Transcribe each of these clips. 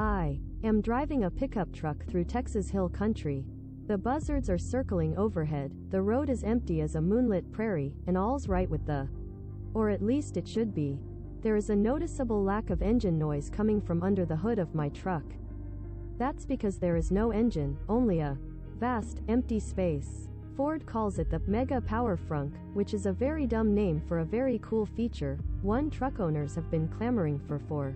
I am driving a pickup truck through Texas Hill Country. The buzzards are circling overhead, the road is empty as a moonlit prairie, and all's right with the, or at least it should be. There is a noticeable lack of engine noise coming from under the hood of my truck. That's because there is no engine, only a vast, empty space. Ford calls it the Mega Power Frunk, which is a very dumb name for a very cool feature one truck owners have been clamoring for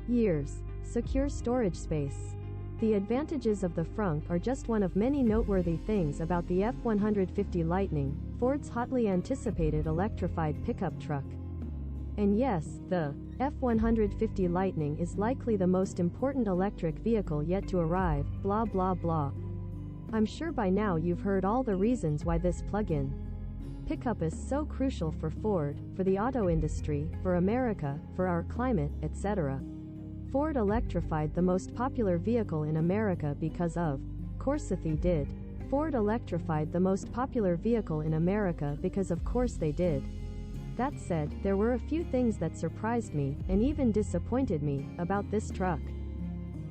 years. Secure storage space. The advantages of the Frunk are just one of many noteworthy things about the F-150 Lightning, Ford's hotly anticipated electrified pickup truck. And yes, the F-150 Lightning is likely the most important electric vehicle yet to arrive, blah blah blah. I'm sure by now you've heard all the reasons why this plug-in pickup is so crucial for Ford, for the auto industry, for America, for our climate, etc. Ford electrified the most popular vehicle in America because of course they did. Ford electrified the most popular vehicle in America because of course they did. That said, there were a few things that surprised me, and even disappointed me, about this truck.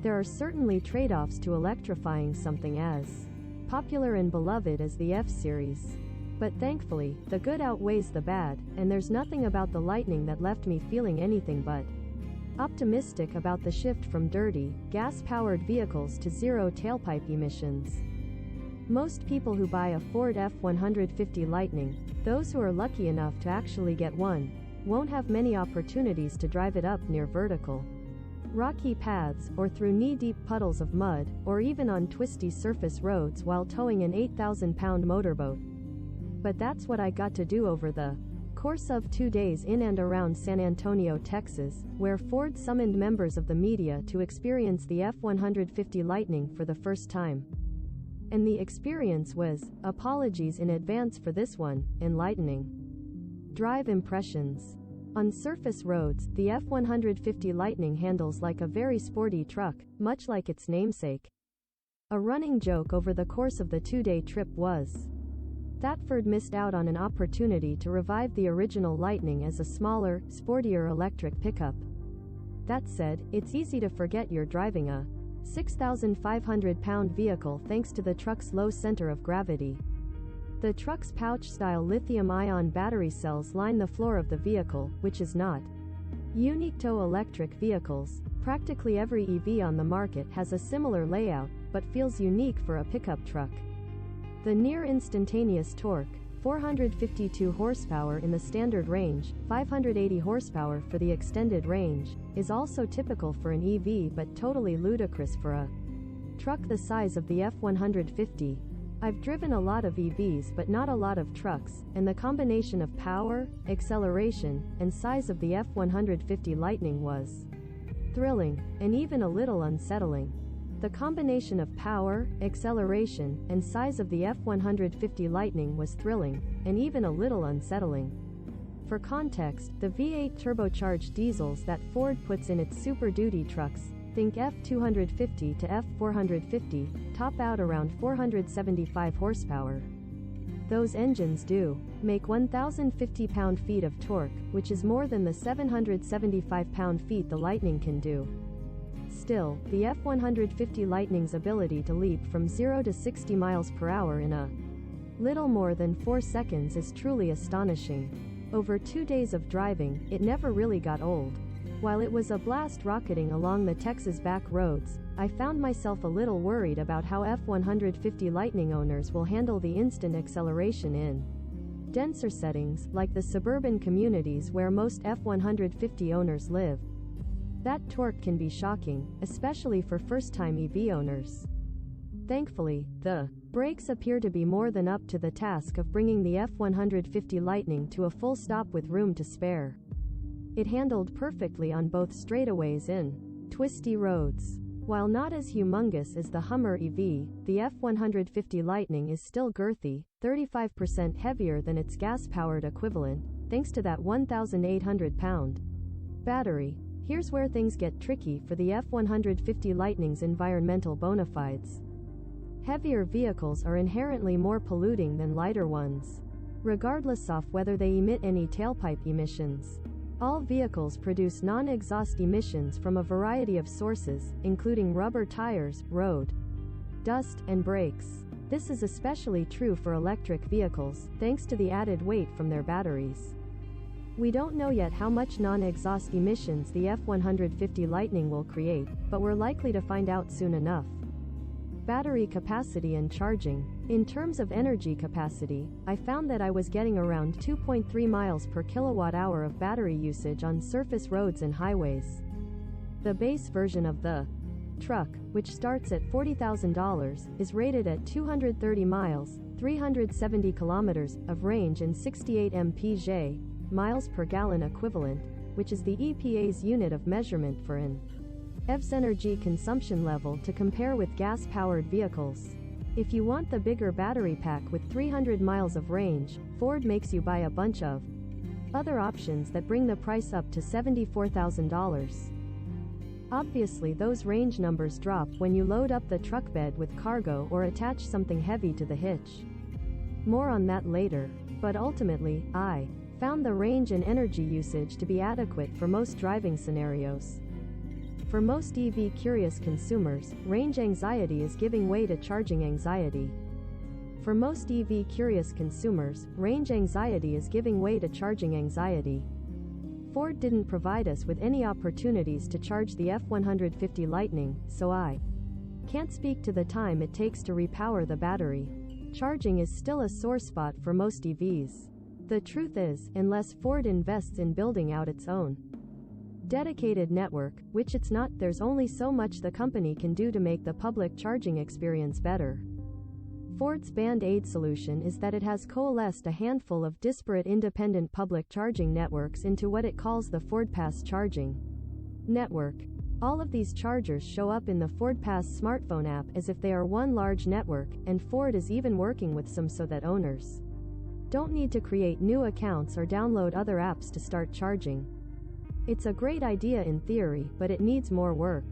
There are certainly trade-offs to electrifying something as popular and beloved as the F-Series. But thankfully, the good outweighs the bad, and there's nothing about the Lightning that left me feeling anything but optimistic about the shift from dirty, gas-powered vehicles to zero tailpipe emissions. Most people who buy a Ford F-150 Lightning, those who are lucky enough to actually get one, won't have many opportunities to drive it up near vertical, rocky paths, or through knee-deep puddles of mud, or even on twisty surface roads while towing an 8,000-pound motorboat. But that's what I got to do over the course of 2 days in and around San Antonio, Texas, where Ford summoned members of the media to experience the F-150 Lightning for the first time. And the experience was, apologies in advance for this one, enlightening. Drive impressions. On surface roads, the F-150 Lightning handles like a very sporty truck, much like its namesake. A running joke over the course of the 2-day trip was that Ford missed out on an opportunity to revive the original Lightning as a smaller, sportier electric pickup. That said, it's easy to forget you're driving a 6,500-pound vehicle thanks to the truck's low center of gravity. The truck's pouch-style lithium-ion battery cells line the floor of the vehicle, which is not unique to electric vehicles. Practically every EV on the market has a similar layout, but feels unique for a pickup truck. The near-instantaneous torque, 452 horsepower in the standard range, 580 horsepower for the extended range, is also typical for an EV but totally ludicrous for a truck the size of the F-150. I've driven a lot of EVs but not a lot of trucks, and the combination of power, acceleration, and size of the F-150 Lightning was thrilling, and even a little unsettling. The combination of power, acceleration, and size of the F-150 Lightning was thrilling, and even a little unsettling. For context, the V8 turbocharged diesels that Ford puts in its Super Duty trucks, think F-250 to F-450, top out around 475 horsepower. Those engines do make 1,050 pound-feet of torque, which is more than the 775 pound-feet the Lightning can do. Still, the F-150 Lightning's ability to leap from 0 to 60 miles per hour in a little more than 4 seconds is truly astonishing. Over 2 days of driving, it never really got old. While it was a blast rocketing along the Texas back roads, I found myself a little worried about how F-150 Lightning owners will handle the instant acceleration in denser settings, like the suburban communities where most F-150 owners live. That torque can be shocking, especially for first-time EV owners. Thankfully, the brakes appear to be more than up to the task of bringing the F-150 Lightning to a full stop with room to spare. It handled perfectly on both straightaways and twisty roads. While not as humongous as the Hummer EV, the F-150 Lightning is still girthy, 35% heavier than its gas-powered equivalent, thanks to that 1,800-pound battery. Here's where things get tricky for the F-150 Lightning's environmental bona fides. Heavier vehicles are inherently more polluting than lighter ones, regardless of whether they emit any tailpipe emissions. All vehicles produce non-exhaust emissions from a variety of sources, including rubber tires, road dust, and brakes. This is especially true for electric vehicles, thanks to the added weight from their batteries. We don't know yet how much non-exhaust emissions the F-150 Lightning will create, but we're likely to find out soon enough. Battery capacity and charging. In terms of energy capacity, I found that I was getting around 2.3 miles per kilowatt-hour of battery usage on surface roads and highways. The base version of the truck, which starts at $40,000, is rated at 230 miles, 370 kilometers of range and 68 mpg, miles per gallon equivalent, which is the EPA's unit of measurement for an EV's energy consumption level to compare with gas-powered vehicles. If you want the bigger battery pack with 300 miles of range, Ford makes you buy a bunch of other options that bring the price up to $74,000. Obviously, those range numbers drop when you load up the truck bed with cargo or attach something heavy to the hitch. More on that later. But ultimately, I found the range and energy usage to be adequate for most driving scenarios. For most EV-curious consumers, range anxiety is giving way to charging anxiety. For most EV-curious consumers, range anxiety is giving way to charging anxiety. Ford didn't provide us with any opportunities to charge the F-150 Lightning, so I can't speak to the time it takes to repower the battery. Charging is still a sore spot for most EVs. The truth is, unless Ford invests in building out its own dedicated network, which it's not, there's only so much the company can do to make the public charging experience better. Ford's Band-Aid solution is that it has coalesced a handful of disparate independent public charging networks into what it calls the FordPass charging network. All of these chargers show up in the FordPass smartphone app as if they are one large network, and Ford is even working with some so that owners don't need to create new accounts or download other apps to start charging. It's a great idea in theory, but it needs more work.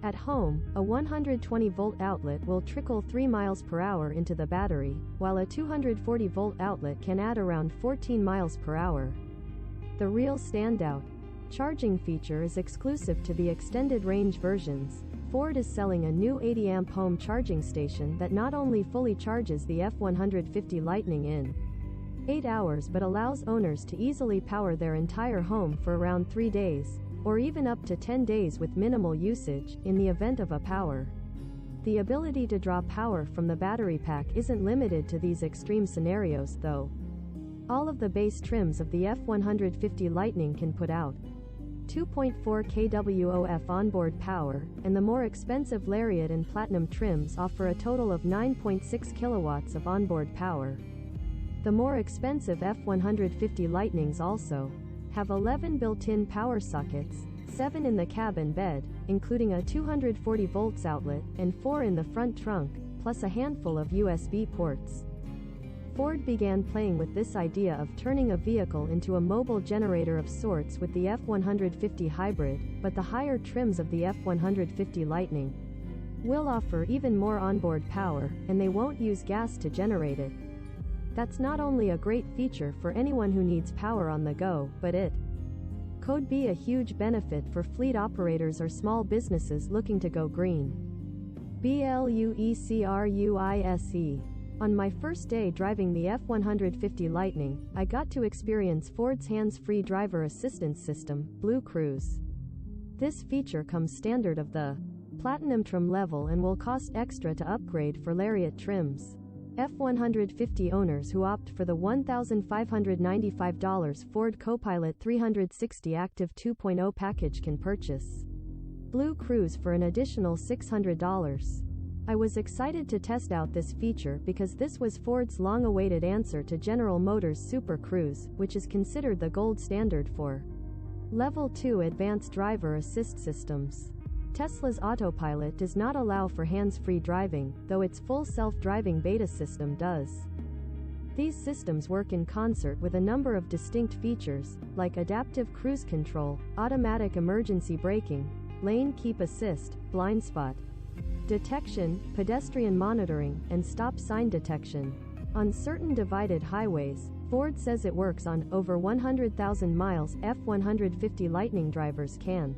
At home, a 120-volt outlet will trickle 3 miles per hour into the battery, while a 240-volt outlet can add around 14 miles per hour. The real standout charging feature is exclusive to the extended range versions. Ford is selling a new 80-amp home charging station that not only fully charges the F-150 Lightning in 8 hours but allows owners to easily power their entire home for around 3 days, or even up to 10 days with minimal usage, in the event of a power. The ability to draw power from the battery pack isn't limited to these extreme scenarios, though. All of the base trims of the F-150 Lightning can put out 2.4 kW of onboard power, and the more expensive Lariat and Platinum trims offer a total of 9.6 kilowatts of onboard power. The more expensive F-150 Lightnings also have 11 built-in power sockets, 7 in the cab and bed, including a 240 volts outlet, and 4 in the front trunk, plus a handful of USB ports. Ford began playing with this idea of turning a vehicle into a mobile generator of sorts with the F-150 Hybrid, but the higher trims of the F-150 Lightning will offer even more onboard power, and they won't use gas to generate it. That's not only a great feature for anyone who needs power on the go, but it could be a huge benefit for fleet operators or small businesses looking to go green. BLUECRUISE. On my first day driving the F-150 Lightning, I got to experience Ford's hands-free driver assistance system, BlueCruise. This feature comes standard of the Platinum trim level and will cost extra to upgrade for Lariat trims. F-150 owners who opt for the $1,595 Ford Copilot 360 Active 2.0 package can purchase BlueCruise for an additional $600. I was excited to test out this feature because this was Ford's long-awaited answer to General Motors' Super Cruise, which is considered the gold standard for Level 2 advanced driver assist systems. Tesla's Autopilot does not allow for hands-free driving, though its full self-driving beta system does. These systems work in concert with a number of distinct features, like adaptive cruise control, automatic emergency braking, lane keep assist, blind spot detection, pedestrian monitoring, and stop sign detection. On certain divided highways, Ford says it works on over 100,000 miles. F-150 Lightning drivers can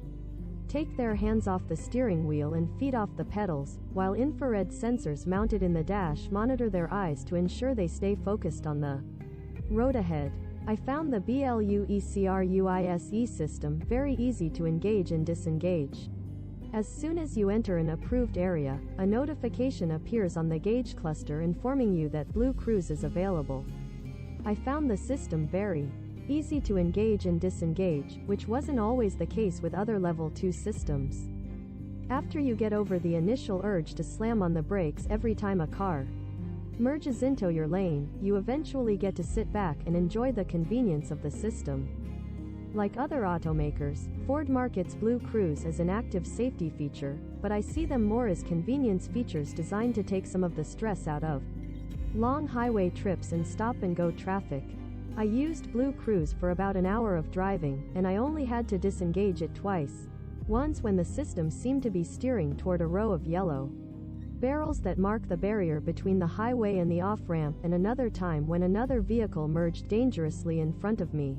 take their hands off the steering wheel and feet off the pedals, while infrared sensors mounted in the dash monitor their eyes to ensure they stay focused on the road ahead. I found the BLUECRUISE system very easy to engage and disengage. As soon as you enter an approved area, a notification appears on the gauge cluster informing you that Blue Cruise is available. I found the system very easy to engage and disengage, which wasn't always the case with other Level 2 systems. After you get over the initial urge to slam on the brakes every time a car merges into your lane, you eventually get to sit back and enjoy the convenience of the system. Like other automakers, Ford markets Blue Cruise as an active safety feature, but I see them more as convenience features designed to take some of the stress out of long highway trips and stop-and-go traffic. I used Blue Cruise for about an hour of driving, and I only had to disengage it twice. Once when the system seemed to be steering toward a row of yellow barrels that mark the barrier between the highway and the off-ramp, and another time when another vehicle merged dangerously in front of me.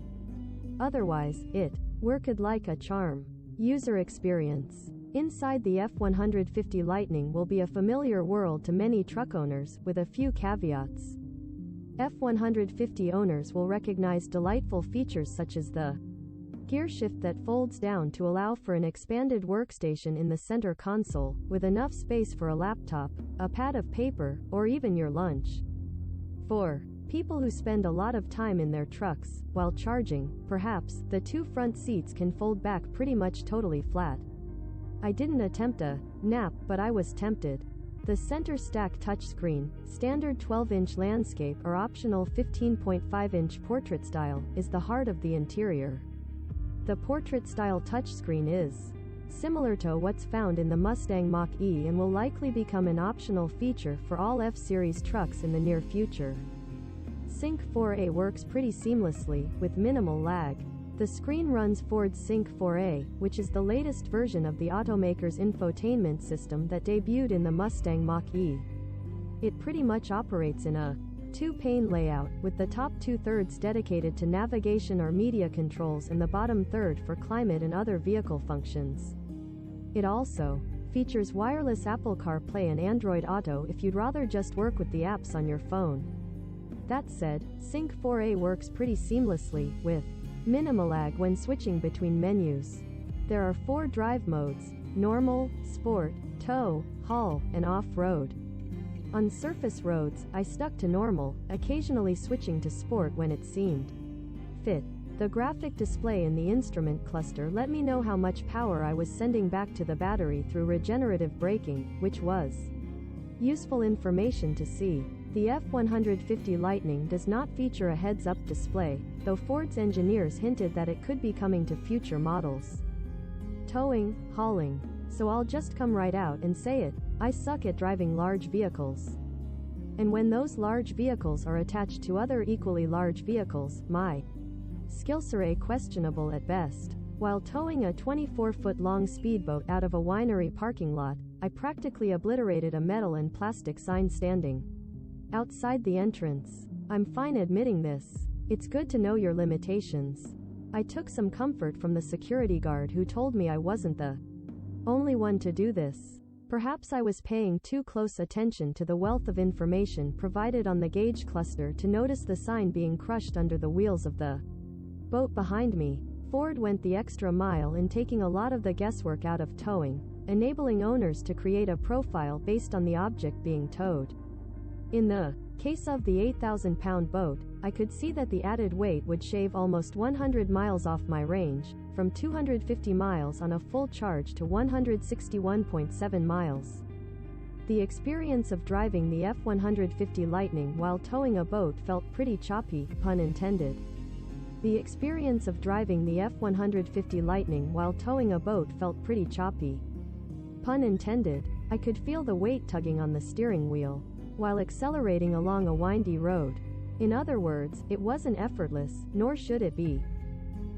Otherwise, it worked like a charm. User experience. Inside the F-150 Lightning will be a familiar world to many truck owners, with a few caveats. F-150 owners will recognize delightful features such as the gear shift that folds down to allow for an expanded workstation in the center console, with enough space for a laptop, a pad of paper, or even your lunch. For people who spend a lot of time in their trucks while charging, perhaps, the two front seats can fold back pretty much totally flat. I didn't attempt a nap, but I was tempted. The center stack touchscreen, standard 12-inch landscape or optional 15.5-inch portrait style, is the heart of the interior. The portrait-style touchscreen is similar to what's found in the Mustang Mach-E and will likely become an optional feature for all F-Series trucks in the near future. Sync 4A works pretty seamlessly, with minimal lag. The screen runs Ford's Sync 4A, which is the latest version of the automaker's infotainment system that debuted in the Mustang Mach-E. It pretty much operates in a two-pane layout, with the top two-thirds dedicated to navigation or media controls and the bottom third for climate and other vehicle functions. It also features wireless Apple CarPlay and Android Auto if you'd rather just work with the apps on your phone. That said, Sync 4A works pretty seamlessly, with minimal lag when switching between menus. There are 4 drive modes: normal, sport, tow, haul, and off-road. On surface roads, I stuck to normal, occasionally switching to sport when it seemed fit. The graphic display in the instrument cluster let me know how much power I was sending back to the battery through regenerative braking, which was useful information to see. The F-150 Lightning does not feature a heads-up display, though Ford's engineers hinted that it could be coming to future models. Towing, hauling. So I'll just come right out and say it, I suck at driving large vehicles. And when those large vehicles are attached to other equally large vehicles, my skills are questionable at best. While towing a 24-foot-long speedboat out of a winery parking lot, I practically obliterated a metal and plastic sign standing outside the entrance. I'm fine admitting this. It's good to know your limitations. I took some comfort from the security guard who told me I wasn't the only one to do this. Perhaps I was paying too close attention to the wealth of information provided on the gauge cluster to notice the sign being crushed under the wheels of the boat behind me. Ford went the extra mile in taking a lot of the guesswork out of towing, enabling owners to create a profile based on the object being towed. In the case of the 8,000-pound boat, I could see that the added weight would shave almost 100 miles off my range, from 250 miles on a full charge to 161.7 miles. The experience of driving the F-150 Lightning while towing a boat felt pretty choppy, pun intended. The experience of driving the F-150 Lightning while towing a boat felt pretty choppy. Pun intended. I could feel the weight tugging on the steering wheel while accelerating along a windy road. In other words, it wasn't effortless, nor should it be.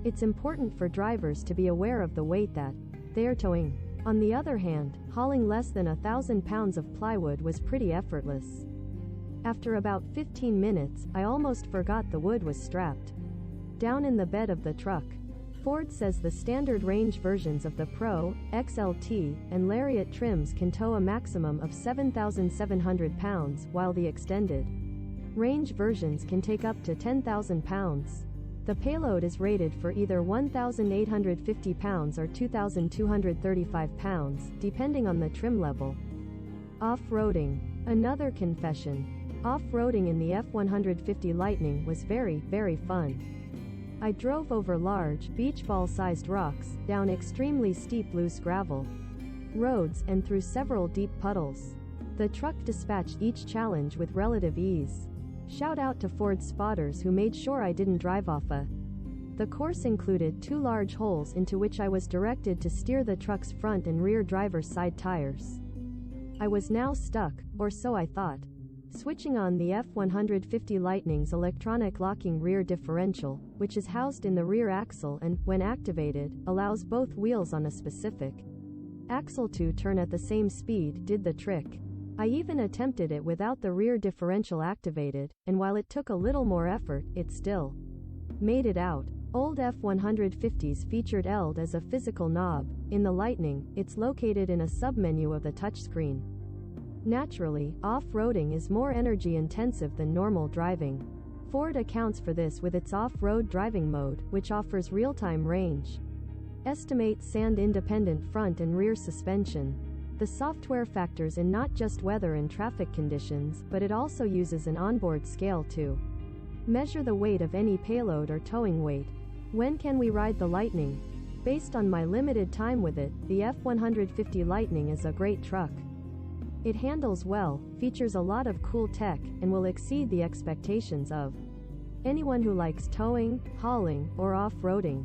It's important for drivers to be aware of the weight that they are towing. On the other hand, hauling less than 1,000 pounds of plywood was pretty effortless. After about 15 minutes, I almost forgot the wood was strapped down in the bed of the truck. Ford says the standard range versions of the Pro, XLT, and Lariat trims can tow a maximum of 7,700 pounds, while the extended range versions can take up to 10,000 pounds. The payload is rated for either 1,850 pounds or 2,235 pounds, depending on the trim level. Off-roading. Another confession. Off-roading in the F-150 Lightning was very, very fun. I drove over large, beach ball-sized rocks, down extremely steep loose gravel roads, and through several deep puddles. The truck dispatched each challenge with relative ease. Shout out to Ford spotters who made sure I didn't drive off a. The course included 2 large holes into which I was directed to steer the truck's front and rear driver's side tires. I was now stuck, or so I thought. Switching on the F-150 Lightning's electronic locking rear differential, which is housed in the rear axle and, when activated, allows both wheels on a specific axle to turn at the same speed, did the trick. I even attempted it without the rear differential activated, and while it took a little more effort, it still made it out. Old F-150s featured ELD as a physical knob. In the Lightning, it's located in a submenu of the touchscreen. Naturally, off-roading is more energy-intensive than normal driving. Ford accounts for this with its off-road driving mode, which offers real-time range. Estimate sand-independent front and rear suspension. The software factors in not just weather and traffic conditions, but it also uses an onboard scale to measure the weight of any payload or towing weight. When can we ride the Lightning? Based on my limited time with it, the F-150 Lightning is a great truck. It handles well, features a lot of cool tech, and will exceed the expectations of anyone who likes towing, hauling, or off-roading.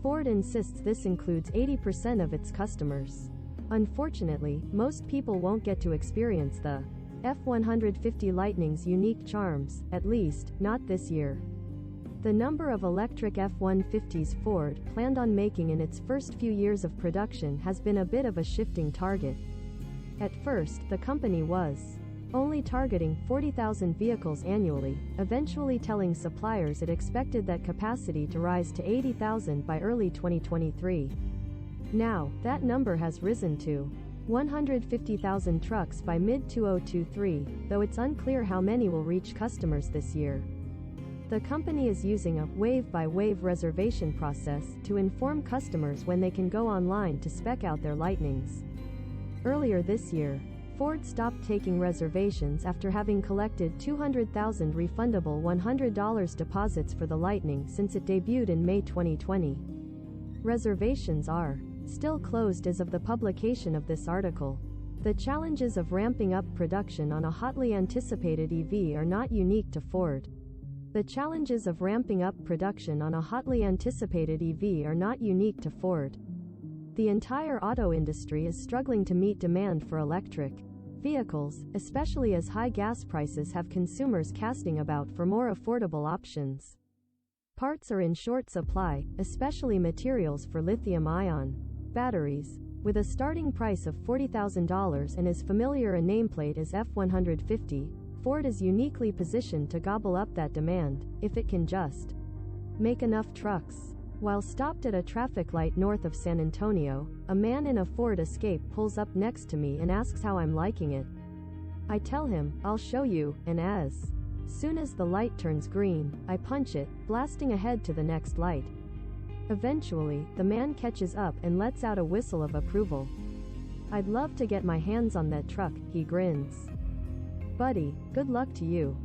Ford insists this includes 80% of its customers. Unfortunately, most people won't get to experience the F-150 Lightning's unique charms, at least, not this year. The number of electric F-150s Ford planned on making in its first few years of production has been a bit of a shifting target. At first, the company was only targeting 40,000 vehicles annually, eventually telling suppliers it expected that capacity to rise to 80,000 by early 2023. Now, that number has risen to 150,000 trucks by mid-2023, though it's unclear how many will reach customers this year. The company is using a wave-by-wave reservation process to inform customers when they can go online to spec out their Lightnings. Earlier this year, Ford stopped taking reservations after having collected 200,000 refundable $100 deposits for the Lightning since it debuted in May 2020. Reservations are still closed as of the publication of this article. The challenges of ramping up production on a hotly anticipated EV are not unique to Ford. The challenges of ramping up production on a hotly anticipated EV are not unique to Ford. The entire auto industry is struggling to meet demand for electric vehicles, especially as high gas prices have consumers casting about for more affordable options. Parts are in short supply, especially materials for lithium-ion batteries. With a starting price of $40,000 and as familiar a nameplate as F-150, Ford is uniquely positioned to gobble up that demand, if it can just make enough trucks. While stopped at a traffic light north of San Antonio, a man in a Ford Escape pulls up next to me and asks how I'm liking it. I tell him, I'll show you, and as soon as the light turns green, I punch it, blasting ahead to the next light. Eventually, the man catches up and lets out a whistle of approval. I'd love to get my hands on that truck, he grins. Buddy, good luck to you.